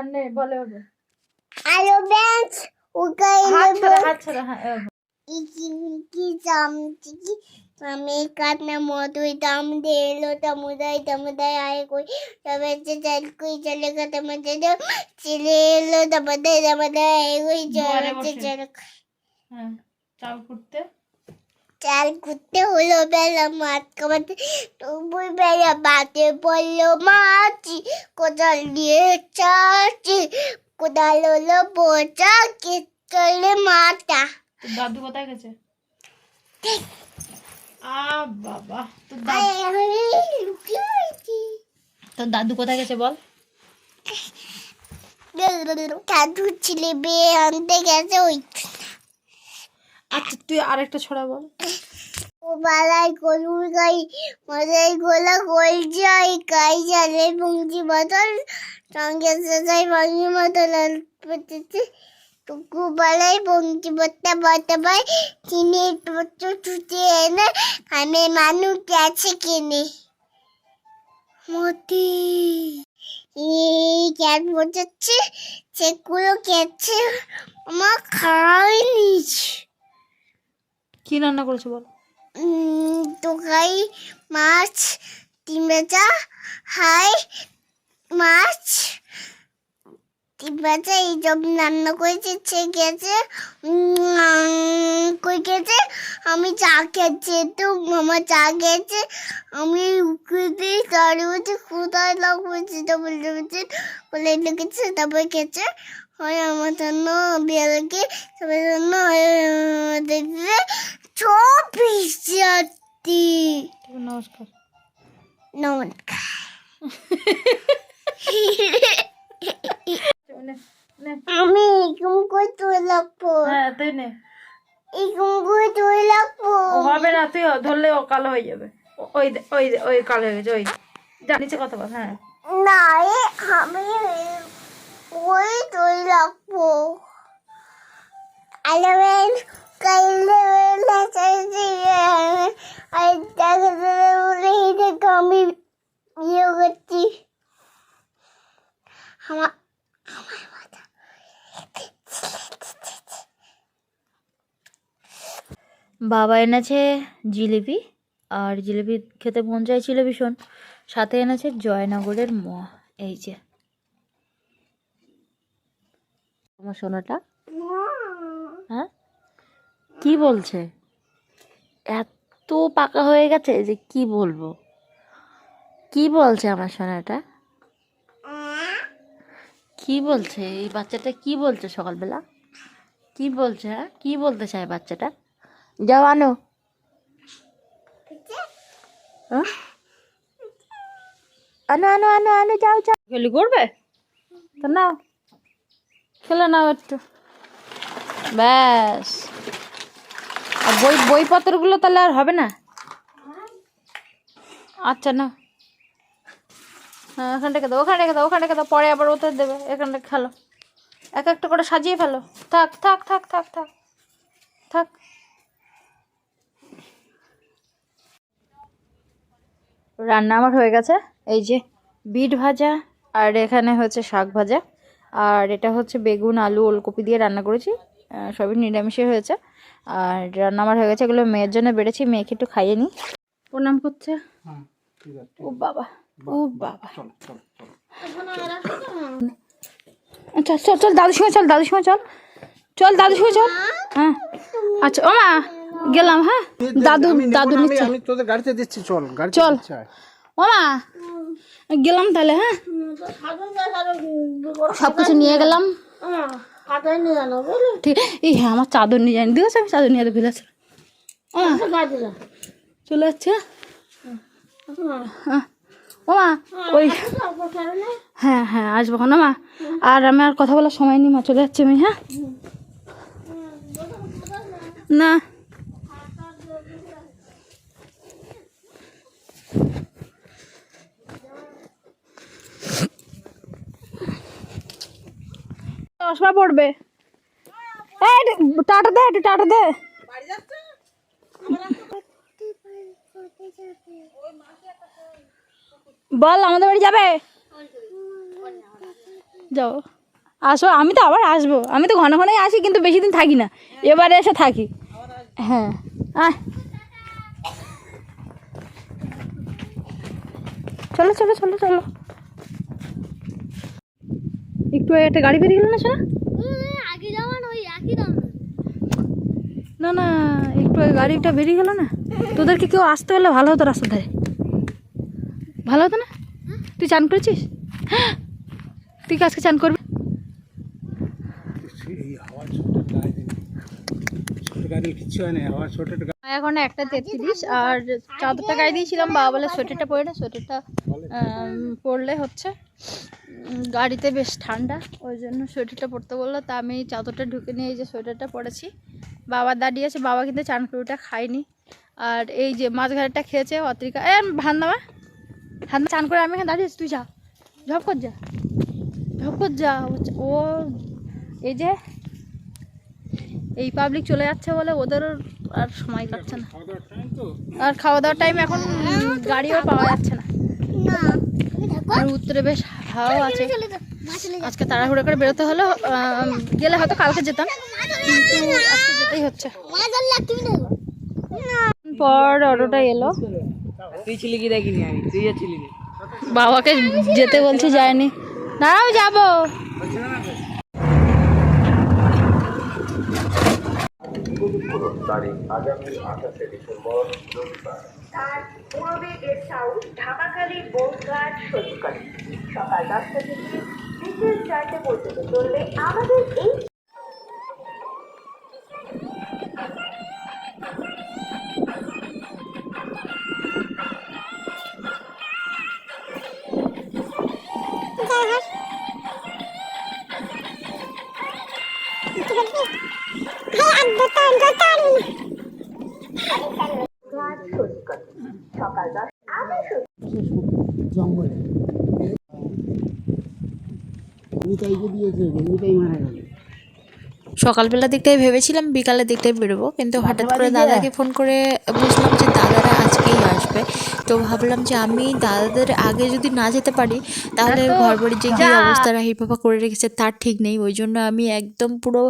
নে বলে হবে আলো বেঞ্চ উকাই হাত ছাড়া হ্যাঁ কি জামটি আমি কাটনা মধুই দাম দেলো তমুদাই আয় কই তবে যে জল কই চলে গেছে মধ্যে চিলে এলো তমুদাই আয় কই জল হ্যাঁ চাল কুটতে হলো বেলা মাছ কামাতে তবুই বেলা বাতে পড়লো মাছি কোদাল দিয়ে চাচি কোদাল হলো বোঝা কি চলে মাথা দাদু কোথায় গেছে বাবা তোর দাদু কোথায় গেছে বল দাদু ছিলে বিয়ে আনতে গেছে ওই আচ্ছা তুই আরেকটা ছড়া বল ও বালাই গরুর গাই মজাই গোলা গোল যাই গাই জালে ভুঙ্গি বদল সঙ্গে সাজাই ভাঙি মতল পড়তেছে টুকু বালাই ভুঙ্গি বত্তা ভাই চিনি পত্র ছুটে এনে আমি মানুষ গেছে কিনে মতি ক্যাট বোঝাচ্ছে সেগুলো গেছে আমার খাওয়াইনি কি রান্না করেছে বল তোকাই মাছ ডিম ভাজা হাই মাছ ডিম ভাজা এইসব রান্না করেছে গেছে কই গেছে আমি চা খেয়েছি তো মামা চা খেয়েছে আমি উঠে দিই দাঁড়িয়ে বলছি কোথায় লাগছে তো বলে লেগেছে তারপরে খেয়েছে হয় আমার জন্য বিয়ালকে সবার জন্য দেখবে চব্বিশ জাতি নমস্কার নমস্কার আমি এরকম করে তুলে লাগবো হ্যাঁ তুই নে এরকম করে তুলে লাগবো হবে না তুই ধরলে ও কালো হয়ে যাবে ওই ওই ওই কালো হয়ে গেছে ওই যা নিচে কথা বল হ্যাঁ না আমি ওই তুলে লাগবো আলাবেন কাইলে লাচাইছি আর দেখা আমি ইয়ে করছি আমার বাবা এনেছে জিলিপি আর জিলিপি খেতে মন চাইছিল ভীষণ সাথে এনেছে জয়নগরের এই যে তোমার সোনাটা হ্যাঁ কি বলছে এত পাকা হয়ে গেছে যে কি বলবো কি বলছে আমার সোনাটা কি বলছে এই বাচ্চাটা কি বলছে সকালবেলা কি বলছে হ্যাঁ কি বলতে চায় বাচ্চাটা যাও আনো আনো আনো আনো আনো যাও যাও খেলি করবে তো নাও খেলে নাও একটু ব্যাস আর বইপত্রগুলো তাহলে আর হবে না আচ্ছা না হ্যাঁ এখানে রেখে দাও ওখানে রেখে দাও পরে আবার ওতে দেবে এখানটা খেলো এক একটা করে সাজিয়ে ফেলো থাক থাক থাক থাক থাক থাক রান্না আমার হয়ে গেছে এই যে বিট ভাজা আর এখানে হচ্ছে শাক ভাজা আর এটা হচ্ছে বেগুন আলু ওলকপি দিয়ে রান্না করেছি সবই নিরামিষে হয়েছে আর রান্না আমার হয়ে গেছে এগুলো মেয়ের জন্য বেড়েছি মেয়েকে একটু খাইয়ে নিই প্রণাম করছে ও বাবা আচ্ছা চল চল দাদুর সঙ্গে চল দাদুর সঙ্গে চল হ্যাঁ আচ্ছা ও মা গেলাম হ্যাঁ দাদু নিচ্ছে আমি তোদের গাড়িতে দিচ্ছি চল চল ও মা গেলাম তাহলে হ্যাঁ সব কিছু নিয়ে গেলাম ঠিক এই হ্যাঁ আমার চাদর নিয়ে যায়নি দেখেছো আমি চাদর নিয়ে ফেলে চলে যাচ্ছে ও মা ওই হ্যাঁ হ্যাঁ আসবো না মা আর আমি আর কথা বলার সময় নেই মা চলে যাচ্ছে আমি হ্যাঁ না চশমা পড়বে টাটা দে একটু টাটা দে বল আমাদের বাড়ি যাবে যাও, আসো, আমি তো আবার আসবো, আমি তো ঘন ঘনই আসি কিন্তু বেশি দিন থাকি না, এবারে এসে থাকি। হ্যাঁ, আয়, চলো চলো চলো চলো। একটু একটা গাড়ি বেরিয়ে গেল না শোনা? আগে যেমন ওই একই দাম। না না, একটু ওই গাড়িটা বেরিয়ে গেল না, তোদেরকে কেউ আসতে হলে ভালো হতো রাস্তার ধারে, ভালো হতো না? তুই চান করেছিস? তুই কি আজকে চান করবি? এখন 1:33 আর চাদরটা গায়ে দিয়েছিলাম, বাবা বলে সোয়েটারটা পরে না, সোয়েটারটা পরলে হচ্ছে গাড়িতে বেশ ঠান্ডা, ওই জন্য সোয়েটারটা পরতে বললো। তা আমি চাদরটা ঢুকে নিয়ে এই যে সোয়েটারটা পরেছি। বাবা দাঁড়িয়ে আছে, বাবা কিন্তু চানকুড়িটা খায়নি। আর এই যে মাছ ঘাটটা খেয়েছে অত্রিকা, ভান্দামা ভান্দা চান করে আমি এখানে দাঁড়িয়ে আছি, তুই যা, ঝপ কর যা, ঝপ কর যা। ও এই যে এই পাবলিক চলে যাচ্ছে বলে ওদের আর সময় কাটছে না, আর খাওয়া দাওয়ার টাইম এখন গাড়িও পাওয়া যাচ্ছে না। আর উত্তরে বেশ হাওয়াও আছে। আজকে তাড়াহুড়ো করে বেরোতে হলো, গেলে হয়তো কালকে যেতাম, কিন্তু আজকে যেতেই হচ্ছে। পর অটোটা এলো, তুই ছিলি কি দেখিনি আমি, তুই ছিলি না। বাবাকে যেতে বলছি, যায়নি। দাঁড়াও, যাবো। তারিখ আগামী 28শে ডিসেম্বর রবিবার। তার পূর্বে গেস্ট হাউস ঢাকাখালী বোটঘাট সৈকত সকাল 10টা থেকে বিকেল 4টে পর্যন্ত চলবে আমাদের এই ঘাট সৈকত সকাল 10 আমি জঙ্গলে নিতাইকে দিয়েছে, নিতাই মারা গেল। সকালবেলার দিকটাই ভেবেছিলাম বিকালের দিকটাই বেরোবো, কিন্তু হঠাৎ করে দাদাকে ফোন করে বুঝলাম যে দাদারা আজকেই আসবে। তো ভাবলাম যে আমি দাদাদের আগে যদি না যেতে পারি তাহলে ঘর বাড়ির যে কী অবস্থা রাহির বাবা করে রেখেছে তার ঠিক নেই। ওই জন্য আমি একদম পুরো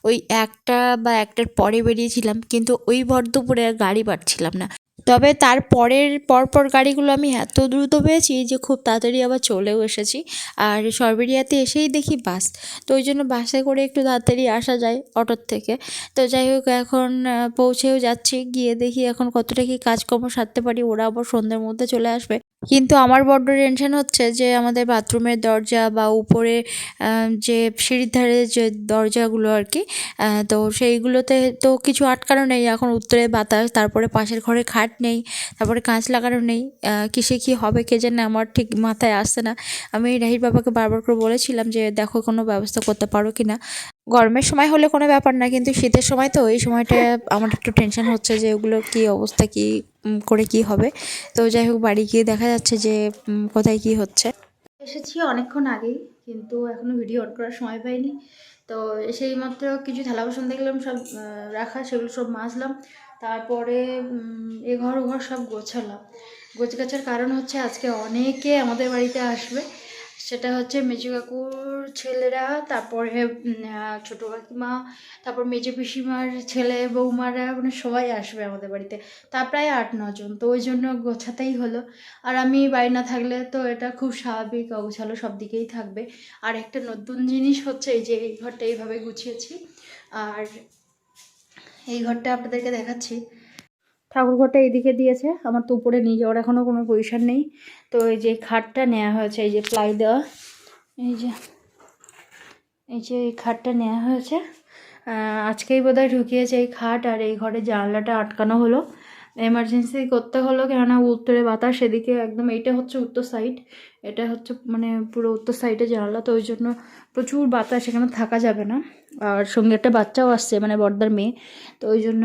ওই 1টা বা 1টার পরে বেরিয়েছিলাম, কিন্তু ওই ভর দুপুরে আর গাড়ি পাচ্ছিলাম না। তবে তার পরপর গাড়িগুলো আমি এত দ্রুত পেয়েছি যে খুব তাড়াতাড়ি আবার চলেও এসেছি। আর সরবেরিয়াতে এসেই দেখি বাস, তো ওই জন্য বাসে করে একটু তাড়াতাড়ি আসা যায় অটোর থেকে। তো যাই হোক, এখন পৌঁছেও যাচ্ছি, গিয়ে দেখি এখন কতটা কি কাজকর্ম সারতে পারি, ওরা আবার সন্ধ্যের মধ্যে চলে আসবে। কিন্তু আমার বড্ড টেনশন হচ্ছে যে আমাদের বাথরুমের দরজা বা উপরে যে সিঁড়ির ধারে যে দরজাগুলো আর কি, তো সেইগুলোতে তো কিছু আটকানো নেই, এখন উত্তরে বাতাস, তারপরে পাশের ঘরে খাট নেই, তারপরে কাঁচ লাগানো নেই। কিসে কী হবে কে জানে, আমার ঠিক মাথায় আসছে না। আমি রাহির বাবাকে বারবার করে বলেছিলাম যে দেখো কোনো ব্যবস্থা করতে পারো কি না। গরমের সময় হলে কোনো ব্যাপার না, কিন্তু শীতের সময় তো এই সময়টা আমার একটু টেনশন হচ্ছে যে ওগুলো কী অবস্থা, কী করে কি হবে। তো যাই হোক, বাড়ি গিয়ে দেখা যাচ্ছে যে কোথায় কি হচ্ছে। এসেছি অনেকক্ষণ আগেই, কিন্তু এখনও ভিডিও অন করার সময় পাইনি। তো সেই মাত্র কিছু থালা বাসন দেখলাম সব রাখা, সেগুলো সব মাজলাম। তারপরে এ ঘর ও ঘর সব গোছালাম। গোছগাছার কারণ হচ্ছে আজকে অনেকে আমাদের বাড়িতে আসবে। সেটা হচ্ছে মেজো কাকুর ছেলেরা, তারপরে ছোটো কাকিমা, তারপর মেজো পিসিমার ছেলে বৌমারা, মানে সবাই আসবে আমাদের বাড়িতে। তা প্রায় 8-9 জন, তো ওই জন্য গোছাতেই হলো। আর আমি বাড়ি না থাকলে তো এটা খুব স্বাভাবিক, অগোছালো সব দিকেই থাকবে। আর একটা নতুন জিনিস হচ্ছে এই যে এই ঘরটা এইভাবে গুছিয়েছি। আর এই ঘরটা আপনাদেরকে দেখাচ্ছি। ঠাকুর ঘরটা এইদিকে দিয়েছে, আমার তো উপরে নিয়ে যাওয়ার এখনও কোনো পজিশন নেই। তো এই যে খাটটা নেওয়া হয়েছে, এই যে প্লাই দেওয়া, এই যে এই খাটটা নেওয়া হয়েছে। আজকেই বোধহয় ঢুকিয়েছে এই খাট। আর এই ঘরে জানলাটা আটকানো হলো, এমার্জেন্সি করতে হলো, কেননা উত্তরে বাতাস, সেদিকে একদম। এইটা হচ্ছে উত্তর সাইড, এটা হচ্ছে মানে পুরো উত্তর সাইডে জানলা, তো ওই জন্য প্রচুর বাতাস, এখানে থাকা যাবে না। আর সঙ্গে একটা বাচ্চাও আসছে, মানে বড়দার মেয়ে, তো ওই জন্য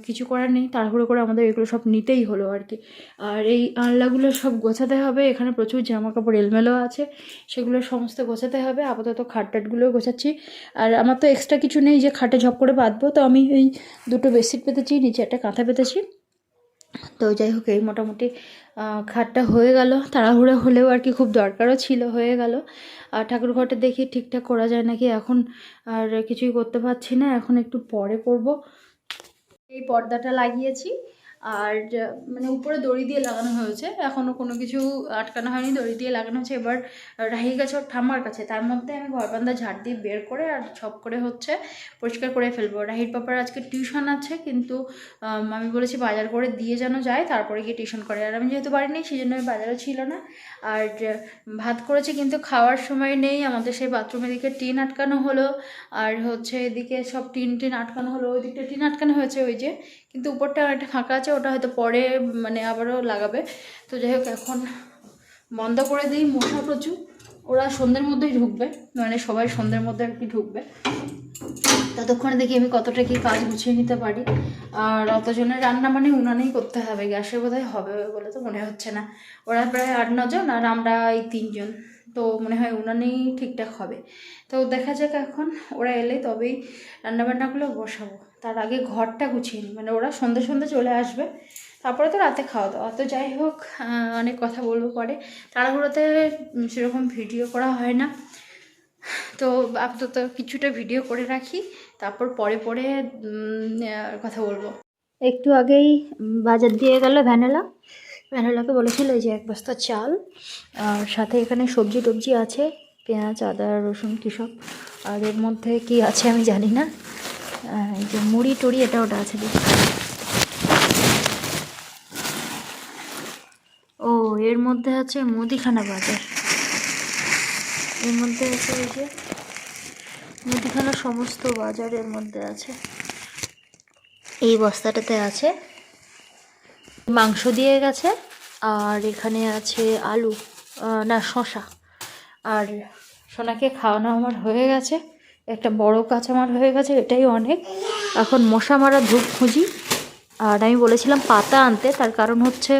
কিছু করার নেই, তাড়াহুড়ো করে আমাদের এগুলো সব নিতেই হলো আর কি। আর এই আনলাগুলো সব গোছাতে হবে, এখানে প্রচুর জামা কাপড় এলমেলো আছে, সেগুলো সমস্ত গোছাতে হবে। আপাতত খাট টাটগুলোও গোছাচ্ছি। আর আমার তো এক্সট্রা কিছু নেই যে খাটে ঝপ করে বাঁধবো, তো আমি এই 2টো বেডশিট পেতেছি, নিচে একটা কাঁথা পেতেছি, তো যাই হোক, এই মোটামুটি খাটটা হয়ে গেল, তাড়াহুড়ো হলেও আর কি খুব দরকারও ছিল, হয়ে গেল। আর ঠাকুর ঘরটা দেখি ঠিকঠাক করা যায় নাকি, এখন আর কিছুই করতে পারছি না, এখন একটু পরে করব। এই পর্দাটা লাগিয়েছি, আর মানে উপরে দড়ি দিয়ে লাগানো হয়েছে, এখনও কোনো কিছু আটকানো হয়নি, দড়ি দিয়ে লাগানো হচ্ছে। এবার রাহি গেছে ওর ঠাম্মার কাছে, তার মধ্যে আমি ঘর বান্ধা ঝাড় দিয়ে বের করে আর ছপ করে হচ্ছে পরিষ্কার করে ফেলবো। রাহির পাপার আজকে টিউশন আছে, কিন্তু আমি বলেছি বাজার করে দিয়ে যেন যায়, তারপরে গিয়ে টিউশন করে। আর আমি যেহেতু বাড়ি নেই, সেই জন্য বাজারও ছিল না। আর ভাত করেছি, কিন্তু খাওয়ার সময় নেই। আমাদের সেই বাথরুমের দিকে টিন আটকানো হলো, আর হচ্ছে এদিকে সব টিন আটকানো হলো, ওই দিকটা টিন আটকানো হয়েছে ওই যে, কিন্তু উপরটা একটা ফাঁকা আছে, ওটা হয়তো পরে মানে আবারও লাগাবে। তো যাই হোক, এখন বন্ধ করে দিই। মশা প্রচুর, ওরা সন্ধ্যের মধ্যেই ঢুকবে, মানে সবাই সন্ধ্যের মধ্যে আর কি ঢুকবে। ততক্ষণে দেখি আমি কতটা কি কাজ গুছিয়ে নিতে পারি। আর অতজনের রান্না মানে উনানেই করতে হবে, গ্যাসে বোধহয় হবে বলে তো মনে হচ্ছে না। ওরা প্রায় 8-9 জন, আর আমরা এই 3 জন, তো মনে হয় উনানেই ঠিকঠাক হবে। তো দেখা যাক, এখন ওরা এলে তবেই রান্নাবান্নাগুলো বসাবো। তার আগে ঘরটা গুছিয়ে নিই, মানে ওরা সন্ধ্যে সন্ধ্যে চলে আসবে, তারপরে তো রাতে খাওয়া দাওয়া। তো যাই হোক, অনেক কথা বলবো পরে। তাড়াহুড়োতে সেরকম ভিডিও করা হয় না, তো আপাতত কিছুটা ভিডিও করে রাখি, তারপর পরে পরে কথা বলবো। একটু আগেই বাজার দিয়ে গেল ভ্যানেলাকে বলেছিল এই যে 1 বস্তা চাল, আর সাথে এখানে সবজি টবজি আছে, পেঁয়াজ, আদা, রসুন, কী সব। আর এর মধ্যে কি আছে আমি জানি না, এই যে মুড়ি টুড়ি এটা ওটা আছে। ও, এর মধ্যে আছে মুদিখানা বাজার, এর মধ্যে আছে এই যে মুদিখানা সমস্ত বাজার এর মধ্যে আছে, এই বস্তাটাতে আছে। মাংস দিয়ে গেছে, আর এখানে আছে আলু, না শসা। আর সোনাকে খাওয়ানো আমার হয়ে গেছে, একটা বড় কাঁচামার হয়ে গেছে, এটাই অনেক। এখন মশা মারা ধূপ খুঁজি। আর আমি বলেছিলাম পাতা আনতে, তার কারণ হচ্ছে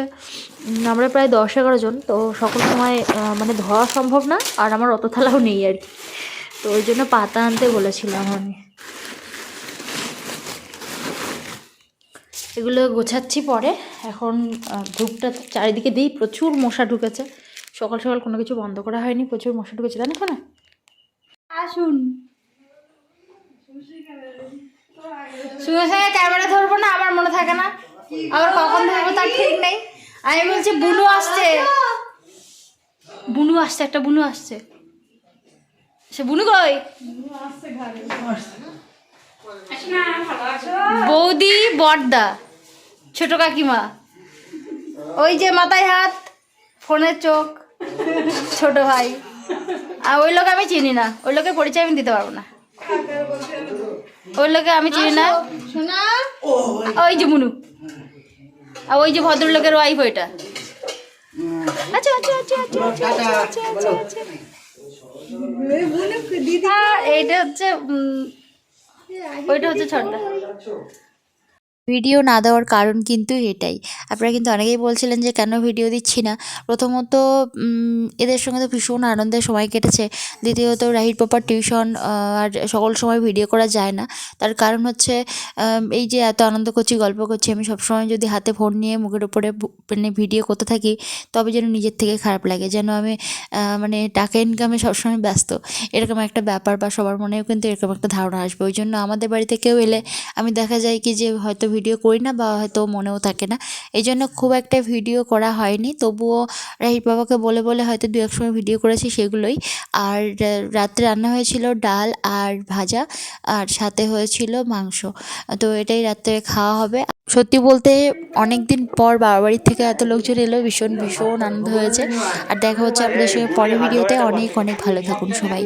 আমরা প্রায় 10-11 জন, তো সকল সময় মানে ধোয়া সম্ভব না, আর আমার অত থালাও নেই আর কি, তো ওই জন্য পাতা আনতে বলেছিলাম আমি। এগুলো গোছাচ্ছি পরে। এখন ধূপটা চারিদিকে দিই, প্রচুর মশা ঢুকেছে, সকাল সকাল কোনো কিছু বন্ধ করা হয়নি, প্রচুর মশা ঢুকেছে, জানো না? আসুন, শুয়ে শুয়ে ক্যামেরা ধরবো না, আমার মনে থাকে না, আবার কখন ধরবো তার ঠিক নেই। আমি বলছি বুনু আসছে, বুনু আসছে, একটা বুনু আসছে। সে বুনু কই? বৌদি, বড়দা, ছোট কাকিমা, ওই যে মাথায় হাত, ফোনের চোখ, ছোট ভাই। আর ওই লোক আমি চিনি না, ওই লোকের পরিচয় আমি দিতে পারবো না, ওই লোকে আমি চিনি না। ওই যে মুনু, আর ওই যে ভদ্রলোকের ওয়াইফ, ওইটা। আচ্ছা আচ্ছা আচ্ছা আচ্ছা আচ্ছা আচ্ছা আচ্ছা আচ্ছা। এইটা হচ্ছে ওইটা হচ্ছে ছোটটা। ভিডিও না দেওয়ার কারণ কিন্তু এটাই। আপনারা কিন্তু অনেকেই বলছিলেন যে কেন ভিডিও দিচ্ছি না। প্রথমত এদের সঙ্গে তো ভীষণ আনন্দের সময় কেটেছে, দ্বিতীয়ত রাহির পাপার টিউশন, আর সকল সময় ভিডিও করা যায় না। তার কারণ হচ্ছে এই যে এত আনন্দ করছি, গল্প করছি, আমি সবসময় যদি হাতে ফোন নিয়ে মুখের উপরে মানে ভিডিও করতে থাকি, তবে যেন নিজের থেকে খারাপ লাগে, যেন আমি মানে টাকা ইনকামে সবসময় ব্যস্ত, এরকম একটা ব্যাপার, বা সবার মনেও কিন্তু এরকম একটা ধারণা আসবে। ওই জন্য আমাদের বাড়িতে কেউ এলে আমি দেখা যায় কি যে হয়তো ভিডিও করি না, বা হয়তো মনেও থাকে না, এই জন্য খুব একটা ভিডিও করা হয়নি। তবুও রাহির বাবাকে বলে বলে হয়তো 2-1 সময় ভিডিও করেছি, সেগুলোই। আর রাত্রে রান্না হয়েছিল ডাল আর ভাজা, আর সাথে হয়েছিল মাংস। তো এটাই রাত্রে খাওয়া হবে। সত্যি বলতে অনেক দিন পর বাড়ির থেকে এত লোকজন এলো, ভীষণ ভীষণ আনন্দ হয়েছে। আর দেখা হচ্ছে আপনাদের সঙ্গে পরের ভিডিওতে। অনেক অনেক ভালো থাকুন সবাই।